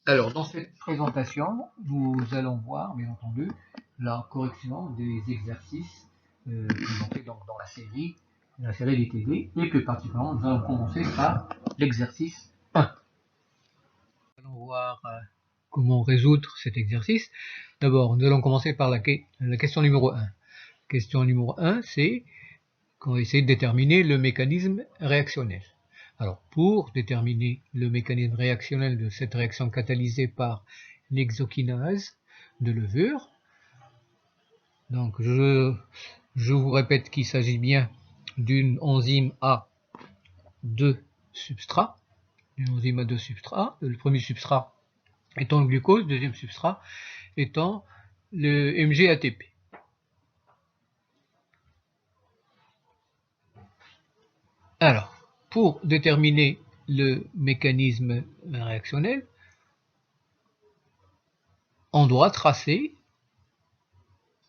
Alors, dans cette présentation, nous allons voir, bien entendu, la correction des exercices qui ont fait donc dans la série des TD, et plus particulièrement, nous allons commencer par l'exercice 1. Nous allons voir comment résoudre cet exercice. D'abord, nous allons commencer par la question numéro 1. Question numéro 1, c'est qu'on va essayer de déterminer le mécanisme réactionnel. Alors, pour déterminer le mécanisme réactionnel de cette réaction catalysée par l'hexokinase de levure, donc je vous répète qu'il s'agit bien d'une enzyme à deux substrats. Une enzyme à deux substrats. Le premier substrat étant le glucose, le deuxième substrat étant le MgATP. Alors, pour déterminer le mécanisme réactionnel, on doit tracer,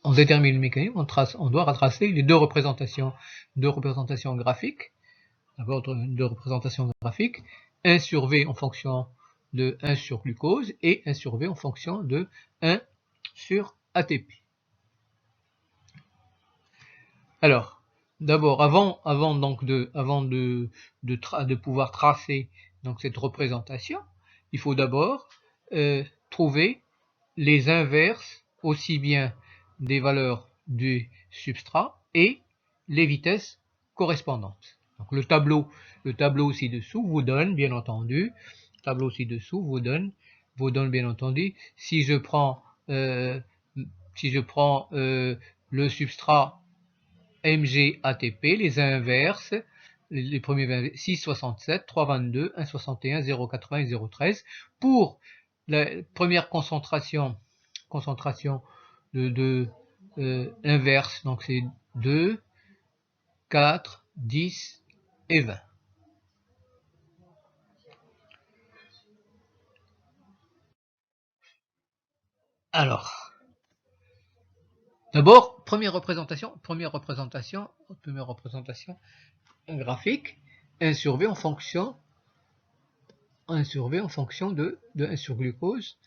on détermine le mécanisme, on doit retracer les deux représentations graphiques. D'abord, deux représentations graphiques, 1 sur V en fonction de 1 sur glucose et 1 sur V en fonction de 1 sur ATP. Alors, d'abord, avant de pouvoir tracer donc cette représentation, il faut d'abord trouver les inverses aussi bien des valeurs du substrat et les vitesses correspondantes. Donc le tableau ci-dessous vous donne, bien entendu, bien entendu, si je prends le substrat MgATP, les inverses, les premiers 6,67, 3,22, 1,61, 0,80 et 0,13. Pour la première concentration de inverse, donc c'est 2, 4, 10 et 20. Alors, d'abord, première représentation graphique, 1 sur V en fonction de 1 sur glucose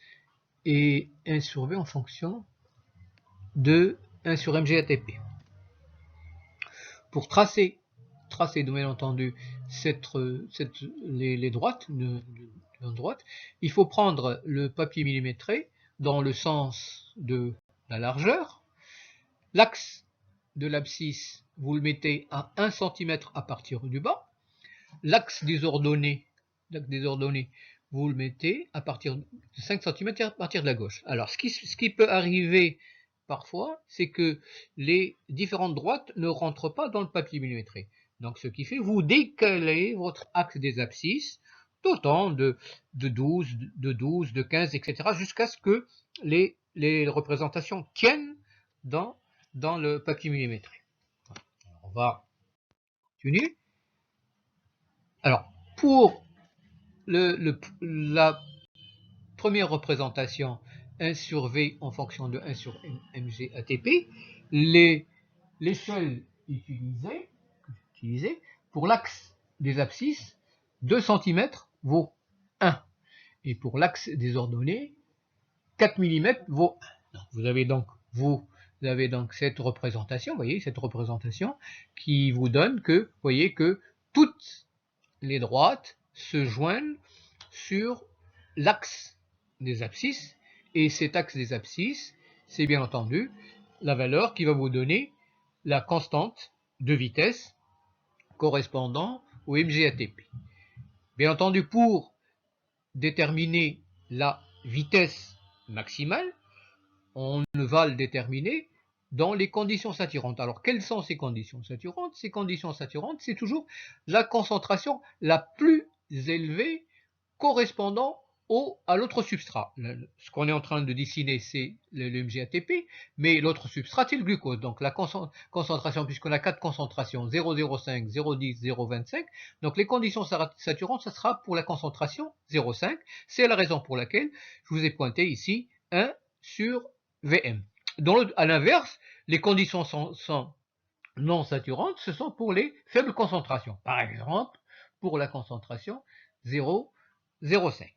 et 1 sur V en fonction de 1 sur MgATP. Pour tracer bien entendu les droites, il faut prendre le papier millimétré dans le sens de la largeur. L'axe de l'abscisse, vous le mettez à 1 cm à partir du bas. L'axe des ordonnées, vous le mettez à partir de 5 cm à partir de la gauche. Alors, ce qui peut arriver parfois, c'est que les différentes droites ne rentrent pas dans le papier millimétré. Donc, ce qui fait, vous décalez votre axe des abscisses d'autant de 12, de 15, etc. jusqu'à ce que les représentations tiennent dans le papier millimétré. On va continuer. Alors, pour la première représentation 1 sur V en fonction de 1 sur MgATP, l'échelle utilisée pour l'axe des abscisses, 2 cm vaut 1. Et pour l'axe des ordonnées, 4 mm vaut 1. Donc, vous avez donc cette représentation, qui vous donne que, vous voyez que toutes les droites se joignent sur l'axe des abscisses, et cet axe des abscisses, c'est bien entendu la valeur qui va vous donner la constante de vitesse correspondant au MgATP. Bien entendu, pour déterminer la vitesse maximale, on va le déterminer dans les conditions saturantes. Alors, quelles sont ces conditions saturantes? Ces conditions saturantes, c'est toujours la concentration la plus élevée correspondant à l'autre substrat. Ce qu'on est en train de dessiner, c'est le MgATP, mais l'autre substrat, c'est le glucose. Donc, la concentration, puisqu'on a 4 concentrations, 0,05, 0,10, 0,25, donc les conditions saturantes, ça sera pour la concentration 0,5. C'est la raison pour laquelle je vous ai pointé ici 1 sur Vm. À l'inverse, les conditions sont non saturantes, ce sont pour les faibles concentrations. Par exemple, pour la concentration 0,05.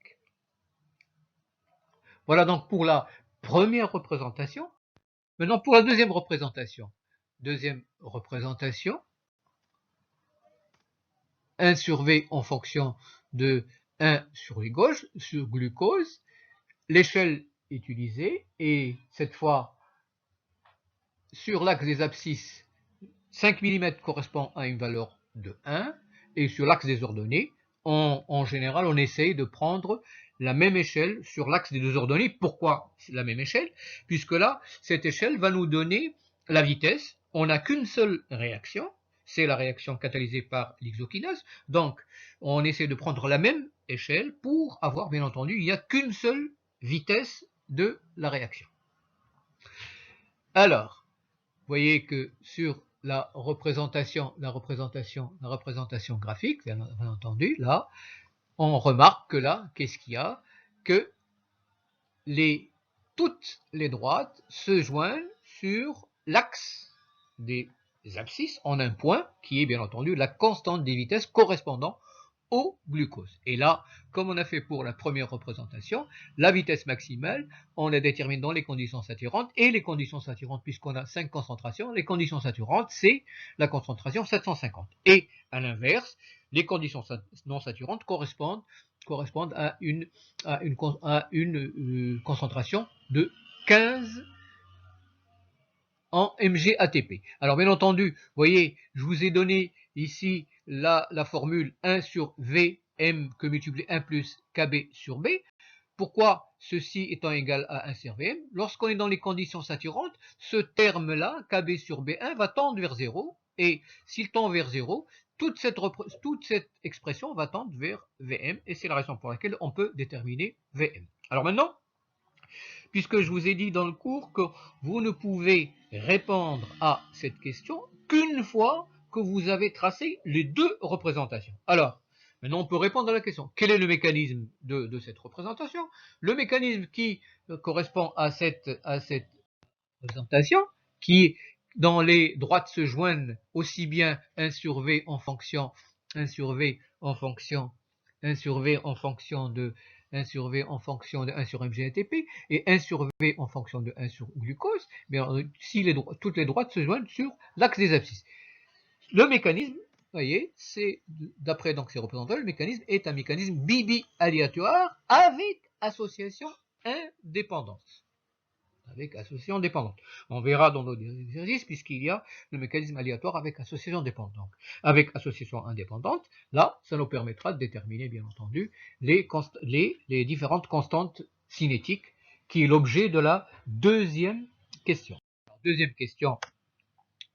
Voilà donc pour la première représentation. Maintenant pour la deuxième représentation. Deuxième représentation, 1 sur V en fonction de 1 sur glucose. L'échelle utilisée et cette fois sur l'axe des abscisses, 5 mm correspond à une valeur de 1 et sur l'axe des ordonnées, en général, on essaye de prendre la même échelle sur l'axe des deux ordonnées. Pourquoi la même échelle? Puisque là, cette échelle va nous donner la vitesse. On n'a qu'une seule réaction, c'est la réaction catalysée par l'hexokinase. Donc, on essaie de prendre la même échelle pour avoir, bien entendu, il n'y a qu'une seule vitesse de la réaction. Alors, vous voyez que sur la représentation graphique, bien entendu, là, on remarque que là, qu'est-ce qu'il y a? Que toutes les droites se joignent sur l'axe des abscisses en un point qui est bien entendu la constante des vitesses correspondant au glucose. Et là, comme on a fait pour la première représentation, la vitesse maximale, on la détermine dans les conditions saturantes, et les conditions saturantes, puisqu'on a 5 concentrations, les conditions saturantes, c'est la concentration 750. Et à l'inverse, les conditions non saturantes correspondent à une concentration de 15 en mg/ATP. Alors bien entendu, vous voyez, je vous ai donné ici la formule 1 sur Vm que multiplié 1 plus Kb sur B. Pourquoi ceci étant égal à 1 sur Vm? Lorsqu'on est dans les conditions saturantes, ce terme-là, Kb sur B1, va tendre vers 0. Et s'il tend vers 0, toute cette expression va tendre vers Vm. Et c'est la raison pour laquelle on peut déterminer Vm. Alors maintenant, puisque je vous ai dit dans le cours que vous ne pouvez répondre à cette question qu'une fois que vous avez tracé les deux représentations. Alors, maintenant on peut répondre à la question. Quel est le mécanisme de cette représentation? Le mécanisme qui correspond à cette représentation, qui dans les droites se joignent aussi bien 1 sur V en fonction 1 sur V en fonction 1 sur V en fonction de 1 sur V en fonction de 1 sur mg/ATP et 1 sur V en fonction de 1 sur glucose, mais si toutes les droites se joignent sur l'axe des abscisses. Le mécanisme, vous voyez, c'est d'après donc ces représentants, le mécanisme est un mécanisme bibi-aléatoire avec association indépendante. Avec association dépendante. On verra dans nos exercices puisqu'il y a le mécanisme aléatoire avec association dépendante. Donc, avec association indépendante, là, ça nous permettra de déterminer, bien entendu, les différentes constantes cinétiques, qui est l'objet de la deuxième question. Alors, deuxième question,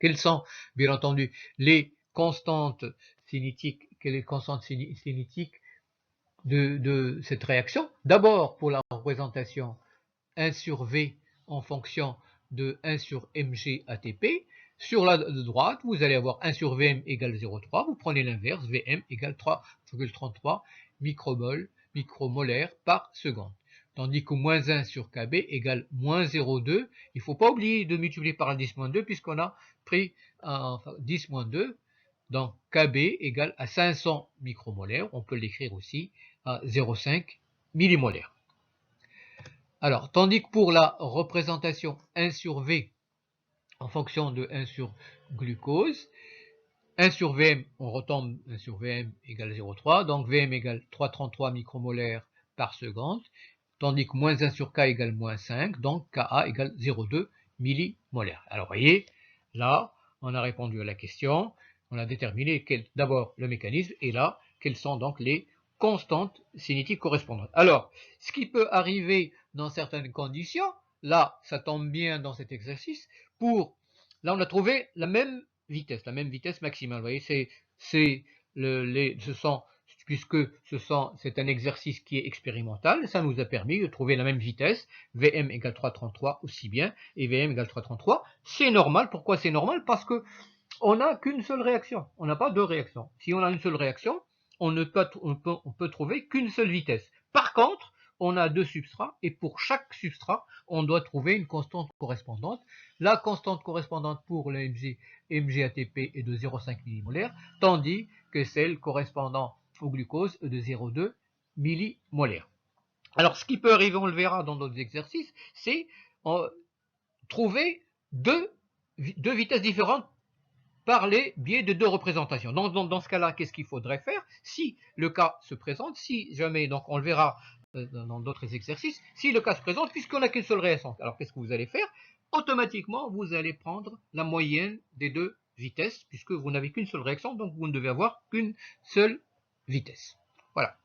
quelles sont, bien entendu, les constantes cinétiques de cette réaction? D'abord, pour la représentation 1 sur V en fonction de 1 sur mg/ATP. Sur la droite, vous allez avoir 1 sur Vm égale 0,3. Vous prenez l'inverse, Vm égale 3,33 micromolaires par seconde. Tandis que moins 1 sur Kb égale moins 0,2. Il ne faut pas oublier de multiplier par 10-2 puisqu'on a pris 10-2. Donc Kb égale à 500 micromolaires. On peut l'écrire aussi à 0,5 millimolaires. Alors, tandis que pour la représentation 1 sur V en fonction de 1 sur glucose, 1 sur Vm, on retombe 1 sur Vm égale 0,3, donc Vm égale 3,33 micromolaires par seconde, tandis que moins 1 sur K égale moins 5, donc Ka égale 0,2 millimolaires. Alors, vous voyez, là, on a répondu à la question, on a déterminé d'abord le mécanisme, et là, quelles sont donc les constantes cinétiques correspondantes. Alors, ce qui peut arriver dans certaines conditions, là, ça tombe bien dans cet exercice, là, on a trouvé la même vitesse maximale. Vous voyez, puisque c'est un exercice qui est expérimental, ça nous a permis de trouver la même vitesse, Vm égale 3,33 aussi bien, et Vm égale 3,33. C'est normal. Pourquoi c'est normal? Parce que on n'a qu'une seule réaction. On n'a pas deux réactions. Si on a une seule réaction, on peut trouver qu'une seule vitesse. Par contre, on a deux substrats et pour chaque substrat, on doit trouver une constante correspondante. La constante correspondante pour le mg/ATP est de 0,5 millimolaires, tandis que celle correspondant au glucose est de 0,2 millimolaires. Alors, ce qui peut arriver, on le verra dans d'autres exercices, c'est trouver deux vitesses différentes par les biais de deux représentations. Dans ce cas-là, qu'est-ce qu'il faudrait faire? Si le cas se présente, si jamais, donc on le verra dans d'autres exercices, si le cas se présente, puisqu'on n'a qu'une seule réactante, alors qu'est-ce que vous allez faire? Automatiquement, vous allez prendre la moyenne des deux vitesses, puisque vous n'avez qu'une seule réaction, donc vous ne devez avoir qu'une seule vitesse. Voilà.